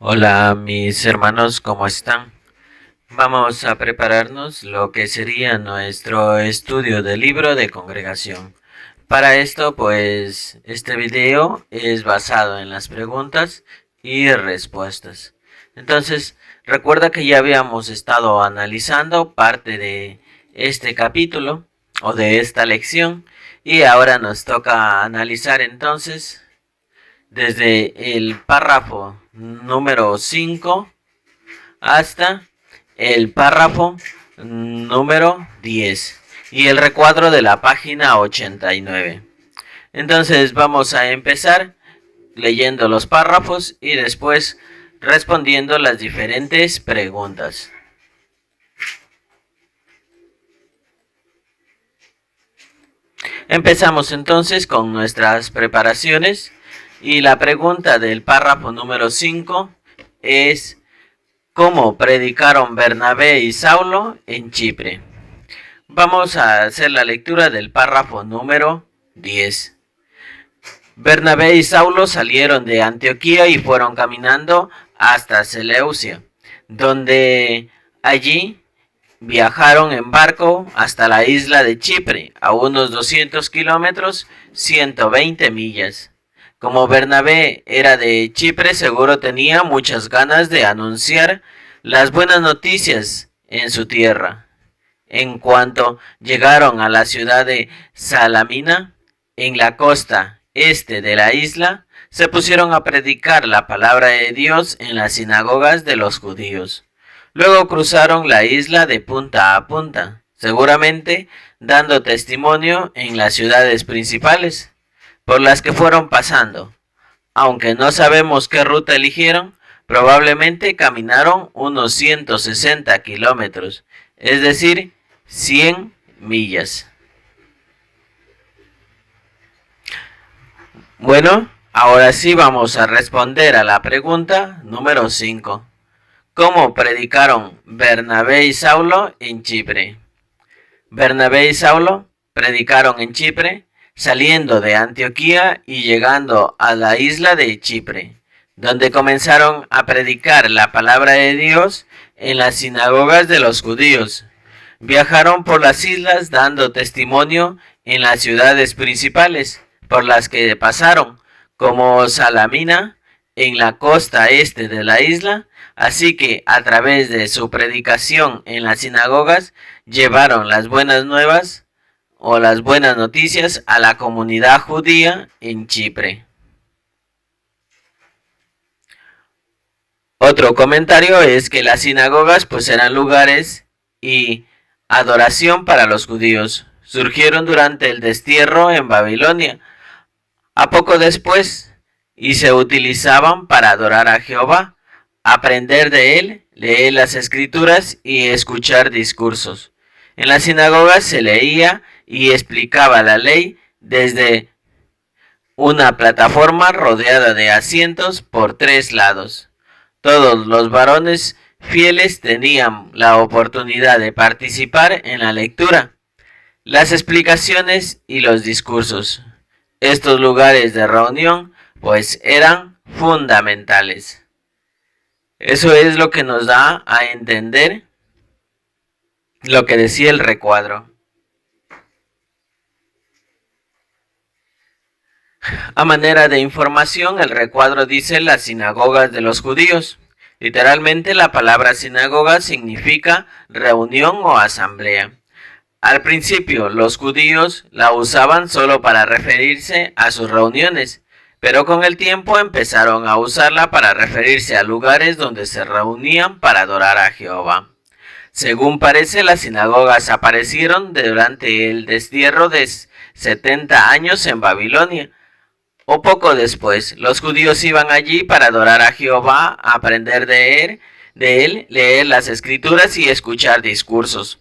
Hola mis hermanos, ¿cómo están? Vamos a prepararnos lo que sería nuestro estudio del libro de congregación. Para esto, pues, este video es basado en las preguntas y respuestas. Entonces, recuerda que ya habíamos estado analizando parte de este capítulo o de esta lección y ahora nos toca analizar entonces desde el párrafo número 5 hasta el párrafo número 10 y el recuadro de la página 89. Entonces vamos a empezar leyendo los párrafos y después respondiendo las diferentes preguntas. Empezamos entonces con nuestras preparaciones y la pregunta del párrafo número 5 es: ¿cómo predicaron Bernabé y Saulo en Chipre? Vamos a hacer la lectura del párrafo número 10. Bernabé y Saulo salieron de Antioquía y fueron caminando hasta Seleucia, donde allí viajaron en barco hasta la isla de Chipre, a unos 200 kilómetros, 120 millas. Como Bernabé era de Chipre, seguro tenía muchas ganas de anunciar las buenas noticias en su tierra. En cuanto llegaron a la ciudad de Salamina, en la costa este de la isla, se pusieron a predicar la palabra de Dios en las sinagogas de los judíos. Luego cruzaron la isla de punta a punta, seguramente dando testimonio en las ciudades principales por las que fueron pasando. Aunque no sabemos qué ruta eligieron, probablemente caminaron unos 160 kilómetros, es decir, 100 millas. Bueno, ahora sí vamos a responder a la pregunta número 5. ¿Cómo predicaron Bernabé y Saulo en Chipre? Bernabé y Saulo predicaron en Chipre, saliendo de Antioquía y llegando a la isla de Chipre, donde comenzaron a predicar la palabra de Dios en las sinagogas de los judíos. Viajaron por las islas dando testimonio en las ciudades principales por las que pasaron, como Salamina, en la costa este de la isla. Así que a través de su predicación en las sinagogas llevaron las buenas nuevas o las buenas noticias a la comunidad judía en Chipre. Otro comentario es que las sinagogas pues eran lugares y adoración para los judíos. Surgieron durante el destierro en Babilonia, a poco después, y se utilizaban para adorar a Jehová, aprender de él, leer las escrituras y escuchar discursos. En las sinagogas se leía y explicaba la ley desde una plataforma rodeada de asientos por 3 lados. Todos los varones fieles tenían la oportunidad de participar en la lectura, las explicaciones y los discursos. Estos lugares de reunión pues eran fundamentales. Eso es lo que nos da a entender lo que decía el recuadro. A manera de información, el recuadro dice las sinagogas de los judíos. Literalmente la palabra sinagoga significa reunión o asamblea. Al principio los judíos la usaban solo para referirse a sus reuniones, pero con el tiempo empezaron a usarla para referirse a lugares donde se reunían para adorar a Jehová. Según parece, las sinagogas aparecieron durante el destierro de 70 años en Babilonia, o poco después. Los judíos iban allí para adorar a Jehová, aprender de él, leer las escrituras y escuchar discursos.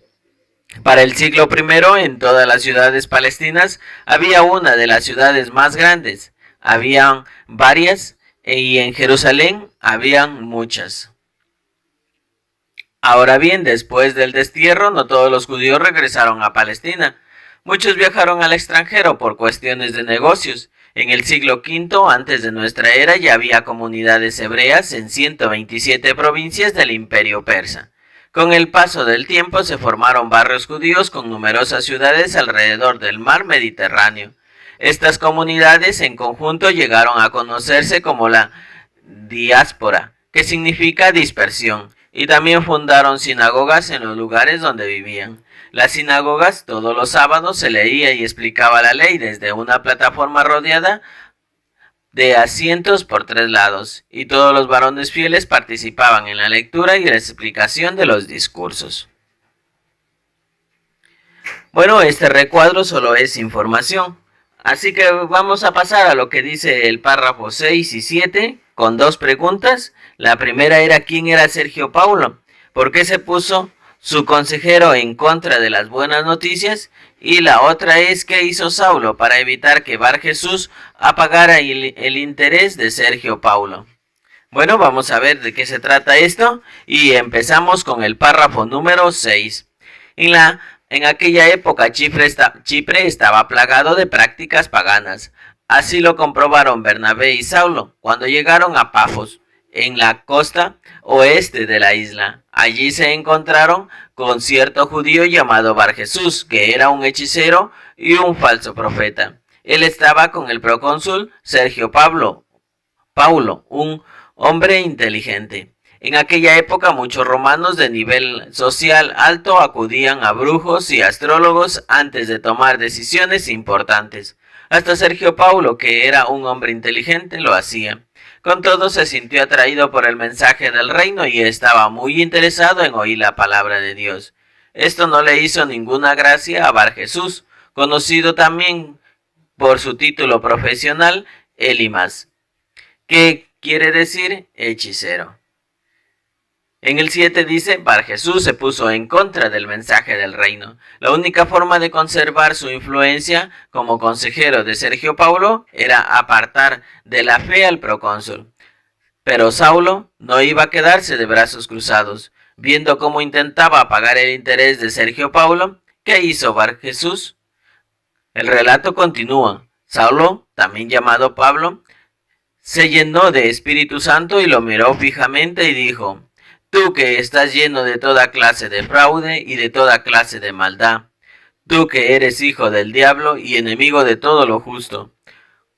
Para el siglo I, en todas las ciudades palestinas había una de las ciudades más grandes. Habían varias y en Jerusalén habían muchas. Ahora bien, después del destierro, no todos los judíos regresaron a Palestina. Muchos viajaron al extranjero por cuestiones de negocios. En el siglo V antes de nuestra era ya había comunidades hebreas en 127 provincias del Imperio Persa. Con el paso del tiempo se formaron barrios judíos con numerosas ciudades alrededor del mar Mediterráneo. Estas comunidades en conjunto llegaron a conocerse como la diáspora, que significa dispersión, y también fundaron sinagogas en los lugares donde vivían. Las sinagogas todos los sábados se leía y explicaba la ley desde una plataforma rodeada de asientos por 3 lados, y todos los varones fieles participaban en la lectura y la explicación de los discursos. Bueno, este recuadro solo es información, así que vamos a pasar a lo que dice el párrafo 6 y 7 con 2 preguntas. La primera era ¿quién era Sergio Paulo? ¿Por qué se puso su consejero en contra de las buenas noticias? Y la otra es ¿qué hizo Saulo para evitar que Bar Jesús apagara el interés de Sergio Paulo? Bueno, vamos a ver de qué se trata esto y empezamos con el párrafo número 6. En aquella época Chipre estaba plagado de prácticas paganas. Así lo comprobaron Bernabé y Saulo cuando llegaron a Pafos, en la costa oeste de la isla. Allí se encontraron con cierto judío llamado Bar Jesús, que era un hechicero y un falso profeta. Él estaba con el procónsul Sergio Paulo, un hombre inteligente. En aquella época muchos romanos de nivel social alto acudían a brujos y astrólogos antes de tomar decisiones importantes. Hasta Sergio Paulo, que era un hombre inteligente, lo hacía. Con todo se sintió atraído por el mensaje del reino y estaba muy interesado en oír la palabra de Dios. Esto no le hizo ninguna gracia a Bar Jesús, conocido también por su título profesional, Elimas, que quiere decir hechicero. En el 7 dice, Bar Jesús se puso en contra del mensaje del reino. La única forma de conservar su influencia como consejero de Sergio Paulo era apartar de la fe al procónsul. Pero Saulo no iba a quedarse de brazos cruzados. Viendo cómo intentaba apagar el interés de Sergio Paulo, ¿qué hizo Bar Jesús? El relato continúa. Saulo, también llamado Pablo, se llenó de Espíritu Santo y lo miró fijamente y dijo, tú que estás lleno de toda clase de fraude y de toda clase de maldad, tú que eres hijo del diablo y enemigo de todo lo justo,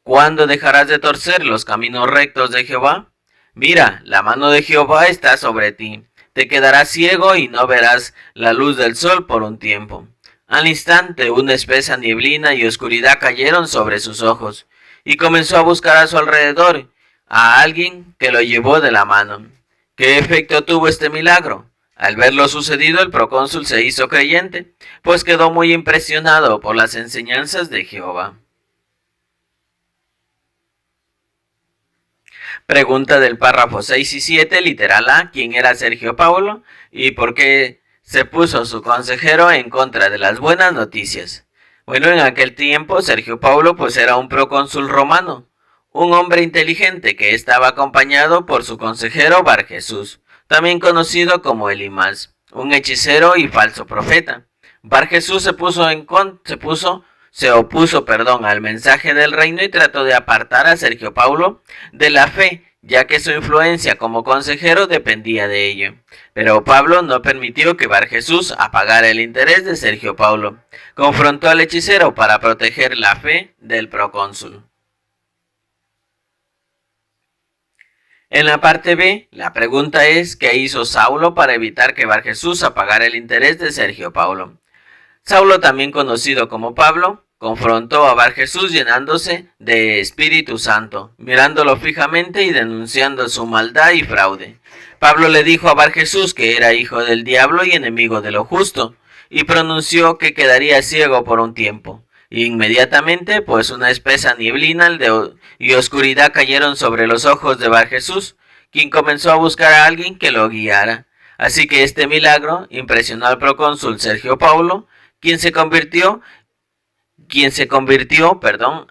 ¿cuándo dejarás de torcer los caminos rectos de Jehová? Mira, la mano de Jehová está sobre ti, te quedarás ciego y no verás la luz del sol por un tiempo. Al instante una espesa nieblina y oscuridad cayeron sobre sus ojos, y comenzó a buscar a su alrededor a alguien que lo llevó de la mano. ¿Qué efecto tuvo este milagro? Al ver lo sucedido, el procónsul se hizo creyente, pues quedó muy impresionado por las enseñanzas de Jehová. Pregunta del párrafo 6 y 7, literal A, ¿quién era Sergio Paulo y por qué se puso su consejero en contra de las buenas noticias? Bueno, en aquel tiempo Sergio Paulo pues era un procónsul romano, un hombre inteligente que estaba acompañado por su consejero Bar Jesús, también conocido como Elimas, un hechicero y falso profeta. Bar Jesús se opuso al mensaje del reino y trató de apartar a Sergio Paulo de la fe, ya que su influencia como consejero dependía de ello. Pero Pablo no permitió que Bar Jesús apagara el interés de Sergio Paulo. Confrontó al hechicero para proteger la fe del procónsul. En la parte B, la pregunta es ¿qué hizo Saulo para evitar que Bar Jesús apagara el interés de Sergio Paulo? Saulo, también conocido como Pablo, confrontó a Bar Jesús llenándose de Espíritu Santo, mirándolo fijamente y denunciando su maldad y fraude. Pablo le dijo a Bar Jesús que era hijo del diablo y enemigo de lo justo, y pronunció que quedaría ciego por un tiempo. Inmediatamente, pues una espesa nieblina y oscuridad cayeron sobre los ojos de Bar Jesús, quien comenzó a buscar a alguien que lo guiara. Así que este milagro impresionó al procónsul Sergio Paulo, quien se convirtió,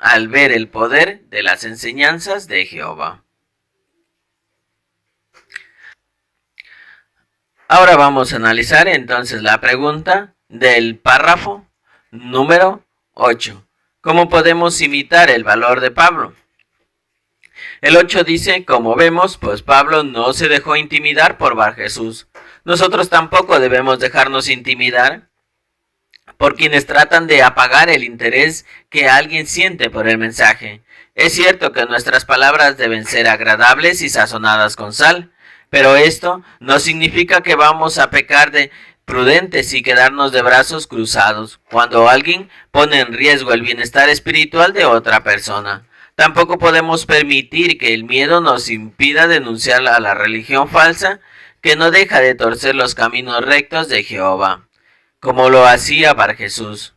al ver el poder de las enseñanzas de Jehová. Ahora vamos a analizar entonces la pregunta del párrafo número 8. ¿Cómo podemos imitar el valor de Pablo? El 8 dice, como vemos, pues Pablo no se dejó intimidar por Bar Jesús. Nosotros tampoco debemos dejarnos intimidar por quienes tratan de apagar el interés que alguien siente por el mensaje. Es cierto que nuestras palabras deben ser agradables y sazonadas con sal, pero esto no significa que vamos a pecar de prudentes y quedarnos de brazos cruzados cuando alguien pone en riesgo el bienestar espiritual de otra persona. Tampoco podemos permitir que el miedo nos impida denunciar a la religión falsa que no deja de torcer los caminos rectos de Jehová, como lo hacía Bar Jesús.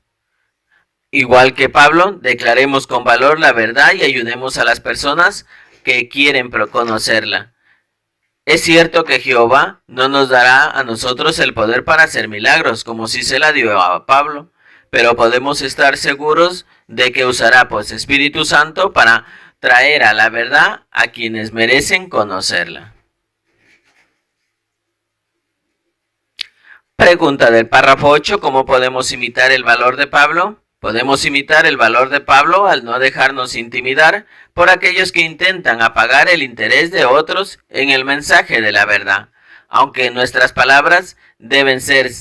Igual que Pablo, declaremos con valor la verdad y ayudemos a las personas que quieren conocerla. Es cierto que Jehová no nos dará a nosotros el poder para hacer milagros, como si se la dio a Pablo, pero podemos estar seguros de que usará pues Espíritu Santo para traer a la verdad a quienes merecen conocerla. Pregunta del párrafo 8, ¿cómo podemos imitar el valor de Pablo? Podemos imitar el valor de Pablo al no dejarnos intimidar por aquellos que intentan apagar el interés de otros en el mensaje de la verdad. Aunque nuestras palabras deben ser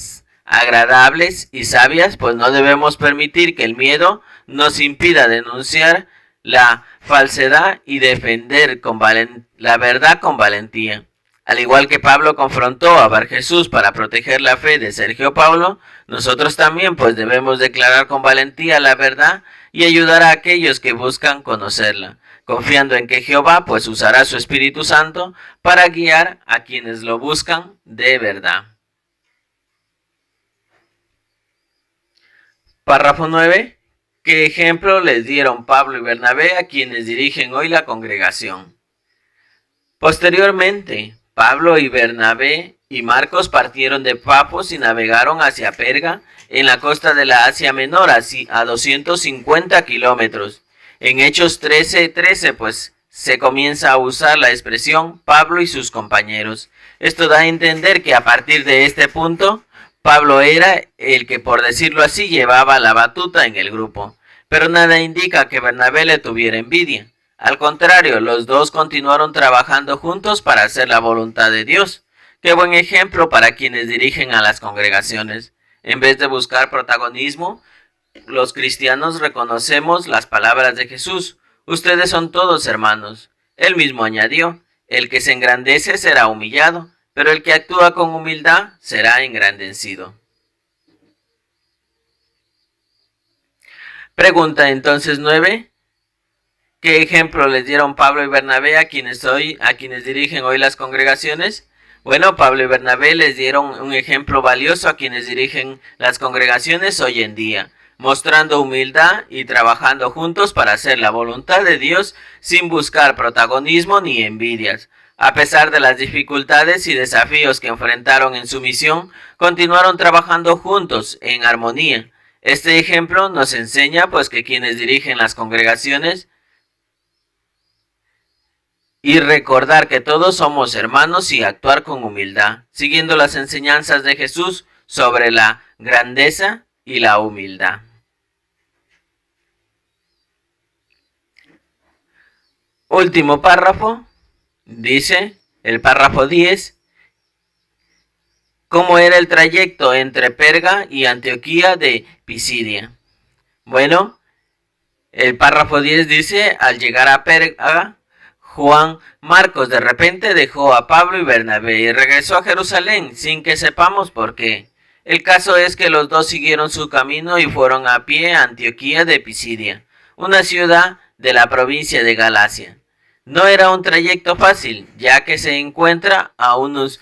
agradables y sabias, pues no debemos permitir que el miedo nos impida denunciar la falsedad y defender la verdad con valentía. Al igual que Pablo confrontó a Bar Jesús para proteger la fe de Sergio Paulo, nosotros también pues debemos declarar con valentía la verdad y ayudar a aquellos que buscan conocerla, confiando en que Jehová pues usará su Espíritu Santo para guiar a quienes lo buscan de verdad. Párrafo 9. ¿Qué ejemplo les dieron Pablo y Bernabé a quienes dirigen hoy la congregación? Posteriormente, Pablo y Bernabé y Marcos partieron de Pafos y navegaron hacia Perga, en la costa de la Asia Menor, así a 250 kilómetros. En Hechos 13:13, pues se comienza a usar la expresión Pablo y sus compañeros. Esto da a entender que a partir de este punto, Pablo era el que, por decirlo así, llevaba la batuta en el grupo, pero nada indica que Bernabé le tuviera envidia. Al contrario, los dos continuaron trabajando juntos para hacer la voluntad de Dios. Qué buen ejemplo para quienes dirigen a las congregaciones. En vez de buscar protagonismo, los cristianos reconocemos las palabras de Jesús. Ustedes son todos hermanos. Él mismo añadió, el que se engrandece será humillado, pero el que actúa con humildad será engrandecido. Pregunta entonces 9. ¿Qué ejemplo les dieron Pablo y Bernabé a quienes dirigen hoy las congregaciones? Bueno, Pablo y Bernabé les dieron un ejemplo valioso a quienes dirigen las congregaciones hoy en día, mostrando humildad y trabajando juntos para hacer la voluntad de Dios sin buscar protagonismo ni envidias. A pesar de las dificultades y desafíos que enfrentaron en su misión, continuaron trabajando juntos en armonía. Este ejemplo nos enseña pues que quienes dirigen las congregaciones y recordar que todos somos hermanos y actuar con humildad, siguiendo las enseñanzas de Jesús sobre la grandeza y la humildad. Último párrafo, dice el párrafo 10, ¿cómo era el trayecto entre Perga y Antioquía de Pisidia? Bueno, el párrafo 10 dice, al llegar a Perga, Juan Marcos de repente dejó a Pablo y Bernabé y regresó a Jerusalén sin que sepamos por qué. El caso es que los dos siguieron su camino y fueron a pie a Antioquía de Pisidia, una ciudad de la provincia de Galacia. No era un trayecto fácil, ya que se encuentra a unos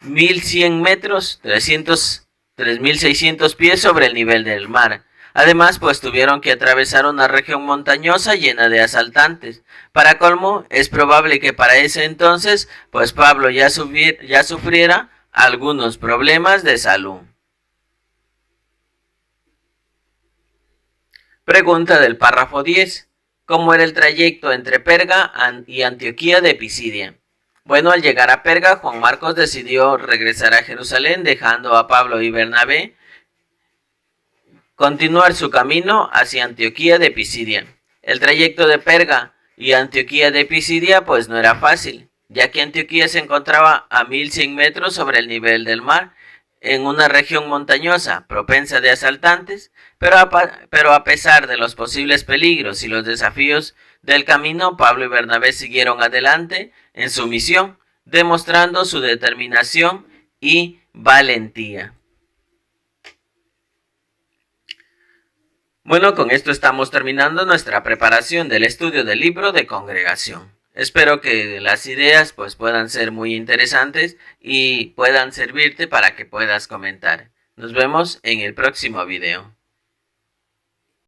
1100 metros, 3600 pies sobre el nivel del mar. Además, pues tuvieron que atravesar una región montañosa llena de asaltantes. Para colmo, es probable que para ese entonces, pues Pablo ya sufriera algunos problemas de salud. Pregunta del párrafo 10. ¿Cómo era el trayecto entre Perga y Antioquía de Pisidia? Bueno, al llegar a Perga, Juan Marcos decidió regresar a Jerusalén, dejando a Pablo y Bernabé continuar su camino hacia Antioquía de Pisidia. El trayecto de Perga y Antioquía de Pisidia pues no era fácil, ya que Antioquía se encontraba a 1100 metros sobre el nivel del mar, en una región montañosa, propensa de asaltantes, pero a pesar de los posibles peligros y los desafíos del camino, Pablo y Bernabé siguieron adelante en su misión, demostrando su determinación y valentía. Bueno, con esto estamos terminando nuestra preparación del estudio del libro de Congregación. Espero que las ideas pues puedan ser muy interesantes y puedan servirte para que puedas comentar. Nos vemos en el próximo video.